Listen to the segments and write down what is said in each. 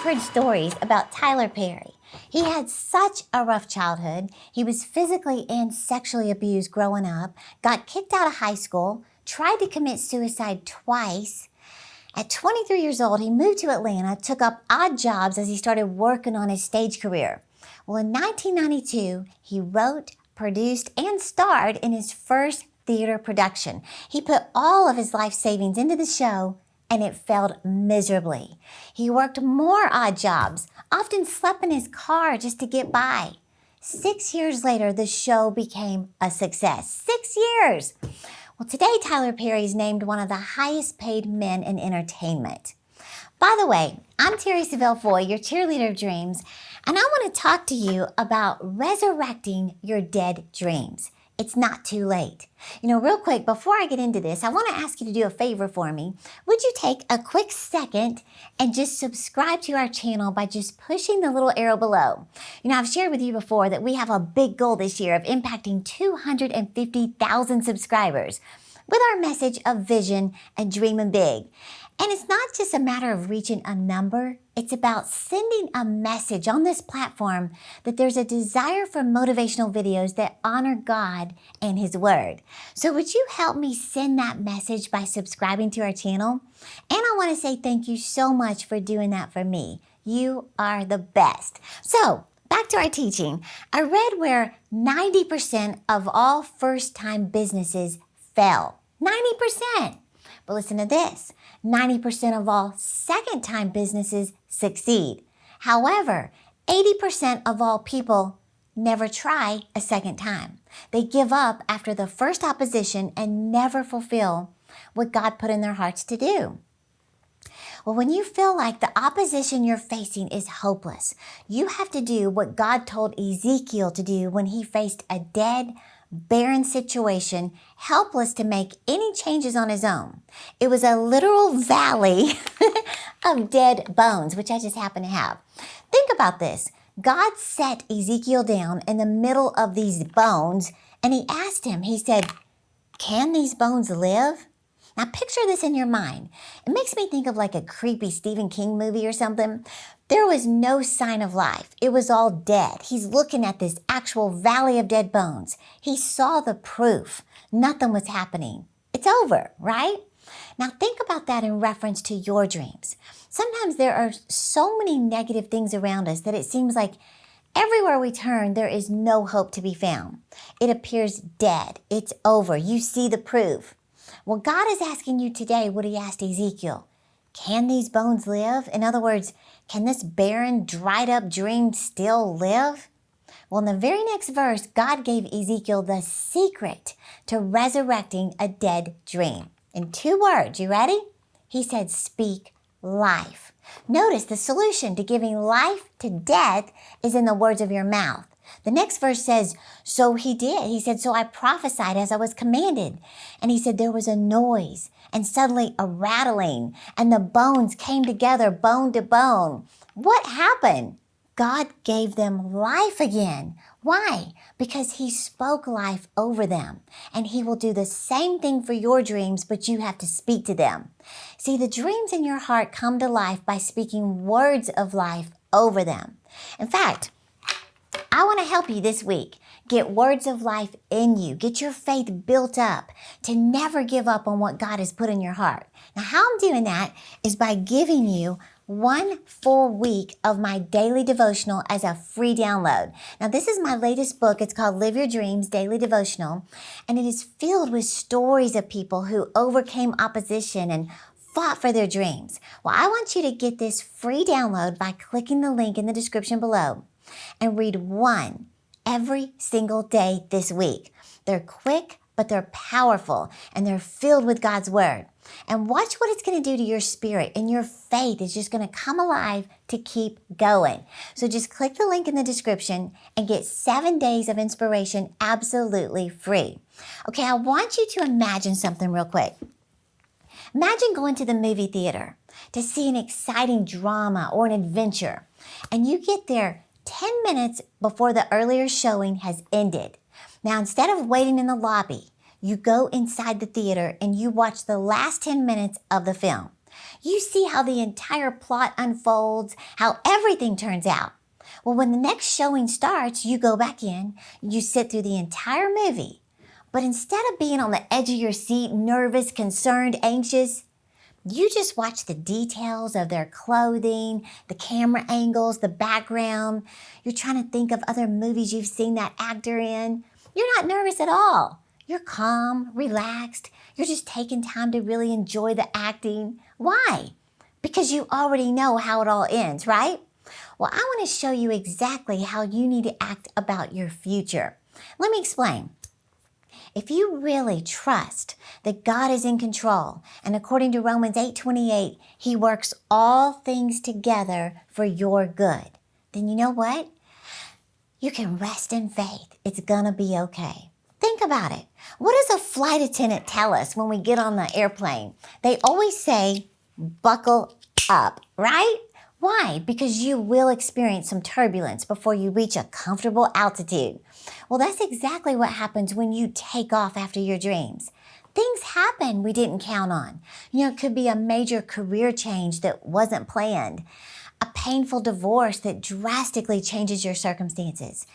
heard stories about Tyler Perry. He had such a rough childhood. He was physically and sexually abused growing up, got kicked out of high school, tried to commit suicide twice. At 23 years old, he moved to Atlanta, took up odd jobs as he started working on his stage career. Well, in 1992, he wrote, produced, and starred in his first theater production. He put all of his life savings into the show, and it failed miserably. He worked more odd jobs, often slept in his car just to get by. 6 years later, the show became a success. 6 years! Well, today, Tyler Perry is named one of the highest paid men in entertainment. By the way, I'm Terri Savelle, your cheerleader of dreams, and I want to talk to you about resurrecting your dead dreams. It's not too late. Real quick, before I get into this, I want to ask you to do a favor for me. Would you take a quick second and just subscribe to our channel by just pushing the little arrow below? I've shared with you before that we have a big goal this year of impacting 250,000 subscribers with our message of vision and dreaming big. And it's not just a matter of reaching a number. It's about sending a message on this platform that there's a desire for motivational videos that honor God and His Word. So would you help me send that message by subscribing to our channel? And I want to say thank you so much for doing that for me. You are the best. So back to our teaching. I read where 90% of all first-time businesses fail. 90%. But listen to this. 90% of all second-time businesses succeed. However, 80% of all people never try a second time. They give up after the first opposition and never fulfill what God put in their hearts to do. Well, when you feel like the opposition you're facing is hopeless, you have to do what God told Ezekiel to do when he faced a dead, barren situation, helpless to make any changes on his own. It was a literal valley of dead bones, which I just happen to have. Think about this. God set Ezekiel down in the middle of these bones, and he asked him, he said, "Can these bones live?" Now picture this in your mind. It makes me think of like a creepy Stephen King movie or something. There was no sign of life. It was all dead. He's looking at this actual valley of dead bones. He saw the proof. Nothing was happening. It's over, right? Now think about that in reference to your dreams. Sometimes there are so many negative things around us that it seems like everywhere we turn, there is no hope to be found. It appears dead. It's over. You see the proof. Well, God is asking you today what he asked Ezekiel. Can these bones live? In other words, can this barren, dried up dream still live? Well, in the very next verse, God gave Ezekiel the secret to resurrecting a dead dream. In 2 words, you ready? He said, speak life. Notice the solution to giving life to death is in the words of your mouth. The next verse says, so he did. He said, so I prophesied as I was commanded. And he said, there was a noise and suddenly a rattling and the bones came together, bone to bone. What happened? God gave them life again. Why? Because he spoke life over them. And he will do the same thing for your dreams, but you have to speak to them. See, the dreams in your heart come to life by speaking words of life over them. In fact, I want to help you this week. Get words of life in you. Get your faith built up to never give up on what God has put in your heart. Now, how I'm doing that is by giving you 1 full week of my daily devotional as a free download. Now, this is my latest book. It's called Live Your Dreams Daily Devotional, and it is filled with stories of people who overcame opposition and fought for their dreams. Well, I want you to get this free download by clicking the link in the description below and read 1 every single day this week. They're quick, but they're powerful, and they're filled with God's Word. And watch what it's going to do to your spirit, and your faith is just going to come alive to keep going. So just click the link in the description and get 7 days of inspiration absolutely free. Okay, I want you to imagine something real quick. Imagine going to the movie theater to see an exciting drama or an adventure, and you get there 10 minutes before the earlier showing has ended. Now, instead of waiting in the lobby, you go inside the theater and you watch the last 10 minutes of the film. You see how the entire plot unfolds, how everything turns out. Well, when the next showing starts, you go back in, you sit through the entire movie. But instead of being on the edge of your seat, nervous, concerned, anxious, you just watch the details of their clothing, the camera angles, the background. You're trying to think of other movies you've seen that actor in. You're not nervous at all. You're calm, relaxed. You're just taking time to really enjoy the acting. Why? Because you already know how it all ends, right? Well, I want to show you exactly how you need to act about your future. Let me explain. If you really trust that God is in control, and according to Romans 8:28, He works all things together for your good, then you know what? You can rest in faith. It's gonna be okay. Think about it. What does a flight attendant tell us when we get on the airplane? They always say, buckle up, right? Why? Because you will experience some turbulence before you reach a comfortable altitude. Well, that's exactly what happens when you take off after your dreams. Things happen we didn't count on. It could be a major career change that wasn't planned, a painful divorce that drastically changes your circumstances,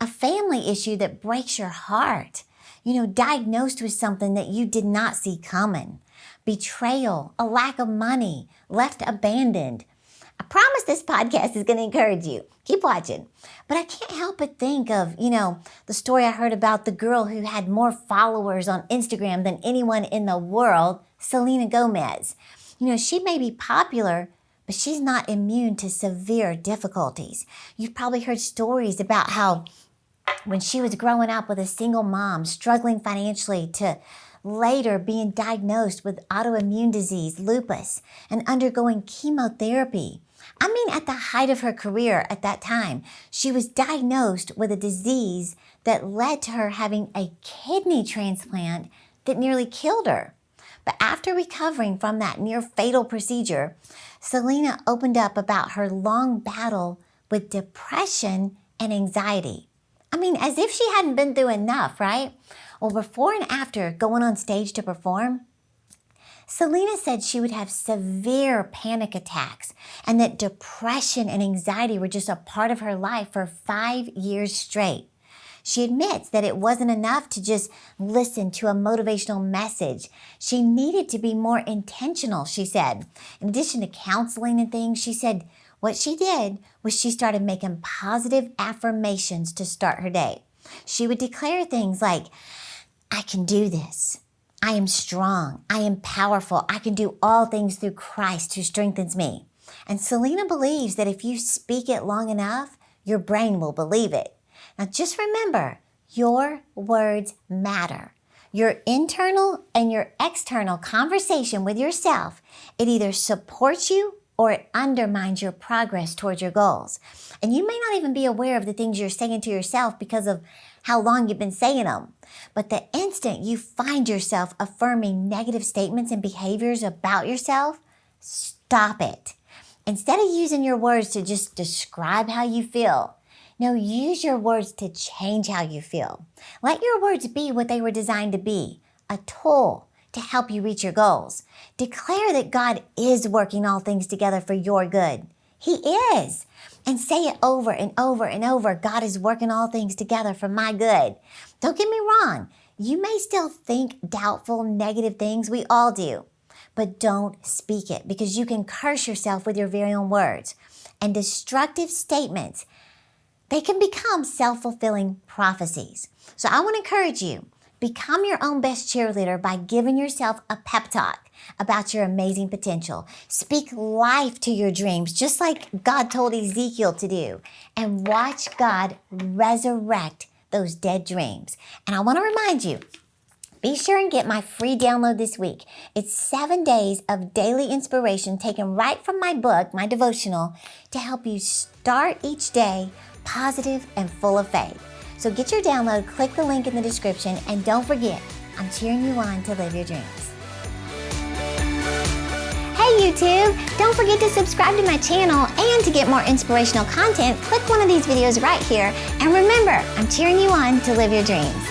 a family issue that breaks your heart, diagnosed with something that you did not see coming, betrayal, a lack of money, left abandoned. I promise this podcast is going to encourage you. Keep watching. But I can't help but think of, the story I heard about the girl who had more followers on Instagram than anyone in the world, Selena Gomez. She may be popular, but she's not immune to severe difficulties. You've probably heard stories about how when she was growing up with a single mom, struggling financially, to later being diagnosed with autoimmune disease, lupus, and undergoing chemotherapy. At the height of her career at that time, she was diagnosed with a disease that led to her having a kidney transplant that nearly killed her. But after recovering from that near fatal procedure, Selena opened up about her long battle with depression and anxiety. As if she hadn't been through enough, right? Well, before and after going on stage to perform, Selena said she would have severe panic attacks and that depression and anxiety were just a part of her life for 5 years straight. She admits that it wasn't enough to just listen to a motivational message. She needed to be more intentional, she said. In addition to counseling and things, she said what she did was she started making positive affirmations to start her day. She would declare things like, I can do this. I am strong. I am powerful. I can do all things through Christ who strengthens me. And Selena believes that if you speak it long enough, your brain will believe it. Now just remember, your words matter. Your internal and your external conversation with yourself, it either supports you or it undermines your progress towards your goals. And you may not even be aware of the things you're saying to yourself because of how long you've been saying them. But the instant you find yourself affirming negative statements and behaviors about yourself, stop it. Instead of using your words to just describe how you feel, no, use your words to change how you feel. Let your words be what they were designed to be, a tool to help you reach your goals. Declare that God is working all things together for your good. He is. And say it over and over and over. God is working all things together for my good. Don't get me wrong. You may still think doubtful, negative things. We all do. But don't speak it because you can curse yourself with your very own words. And destructive statements, they can become self-fulfilling prophecies. So I want to encourage you. Become your own best cheerleader by giving yourself a pep talk about your amazing potential. Speak life to your dreams, just like God told Ezekiel to do, and watch God resurrect those dead dreams. And I want to remind you, be sure and get my free download this week. It's 7 days of daily inspiration taken right from my book, my devotional, to help you start each day positive and full of faith. So get your download, click the link in the description, and don't forget, I'm cheering you on to live your dreams. Hey YouTube, don't forget to subscribe to my channel, and to get more inspirational content, click one of these videos right here. And remember, I'm cheering you on to live your dreams.